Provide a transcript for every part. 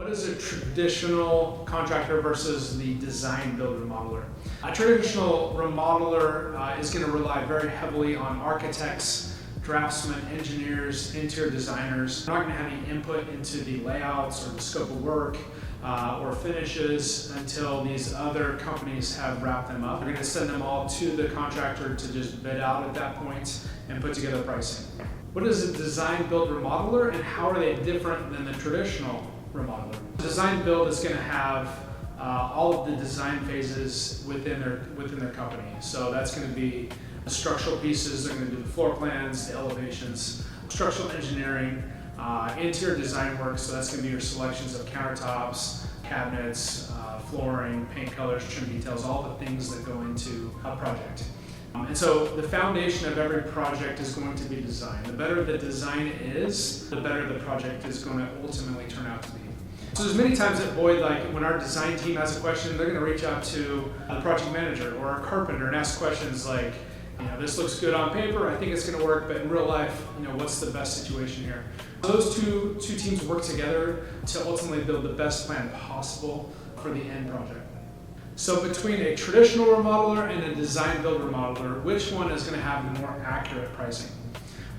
What is a traditional contractor versus the design build remodeler? A traditional remodeler is going to rely very heavily on architects, draftsmen, engineers, interior designers. They're not going to have any input into the layouts or the scope of work or finishes until these other companies have wrapped them up. They're going to send them all to the contractor to just bid out at that point and put together pricing. What is a design build remodeler, and how are they different than the traditional remodeler? The design build is going to have all of the design phases within their company. So that's going to be the structural pieces. They're going to do the floor plans, the elevations, structural engineering, interior design work. So that's going to be your selections of countertops, cabinets, flooring, paint colors, trim details, all the things that go into a project. And so the foundation of every project is going to be design. The better the design is, the better the project is going to ultimately turn out to be. So there's many times at Boyd, like when our design team has a question, they're going to reach out to the project manager or our carpenter and ask questions like, this looks good on paper, I think it's going to work, but in real life, what's the best situation here? Those two teams work together to ultimately build the best plan possible for the end project. So between a traditional remodeler and a design build remodeler, which one is going to have the more accurate pricing?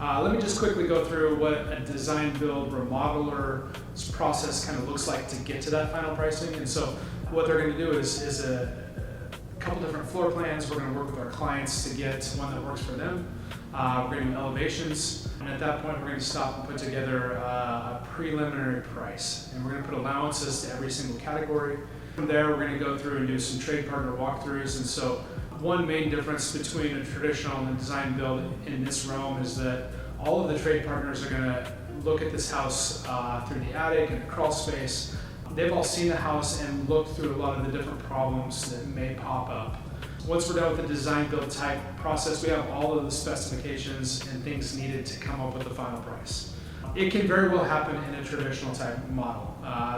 Let me just quickly go through what a design build remodeler's process kind of looks like to get to that final pricing. And so what they're going to do is a couple different floor plans. We're going to work with our clients to get one that works for them. We're going to do elevations, and at that point we're going to stop and put together a preliminary price. And we're going to put allowances to every single category. From there, we're going to go through and do some trade partner walkthroughs. And so one main difference between a traditional and a design build in this realm is that all of the trade partners are going to look at this house through the attic and the crawl space. They've all seen the house and looked through a lot of the different problems that may pop up. Once we're done with the design build type process, we have all of the specifications and things needed to come up with the final price. It can very well happen in a traditional type model.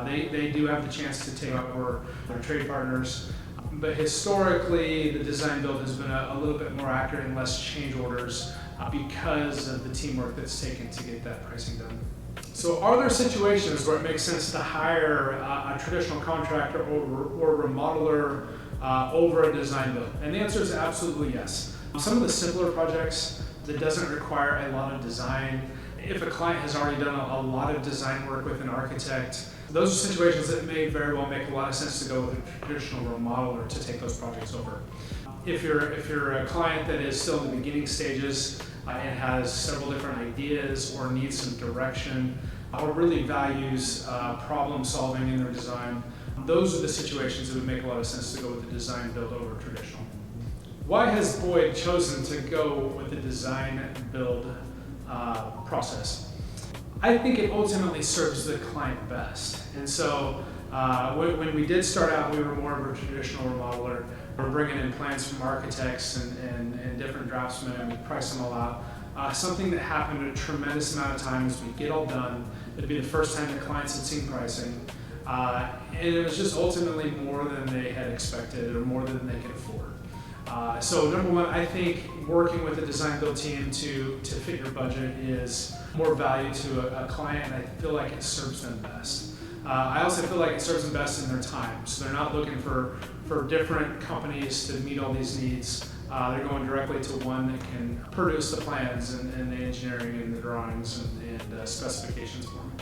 They do have the chance to take over their trade partners, but historically the design build has been a little bit more accurate and less change orders because of the teamwork that's taken to get that pricing done. So are there situations where it makes sense to hire a traditional contractor or remodeler over a design build? And the answer is absolutely yes. Some of the simpler projects that doesn't require a lot of design, if a client has already done a lot of design work with an architect, those are situations that may very well make a lot of sense to go with a traditional remodeler to take those projects over. If you're a client that is still in the beginning stages and has several different ideas or needs some direction or really values problem solving in their design, those are the situations that would make a lot of sense to go with the design build over traditional. Why has Boyd chosen to go with the design build process? I think it ultimately serves the client best. And so when we did start out, we were more of a traditional remodeler. We're bringing in plans from architects and different draftsmen, and we price them all out. Something that happened a tremendous amount of times, we'd get all done. It'd be the first time the clients had seen pricing. And it was just ultimately more than they had expected or more than they could afford. So number one, I think working with a design build team to fit your budget is more value to a client, and I feel like it serves them best. I also feel like it serves them best in their time. So they're not looking for different companies to meet all these needs. They're going directly to one that can produce the plans and the engineering and the drawings and specifications for them.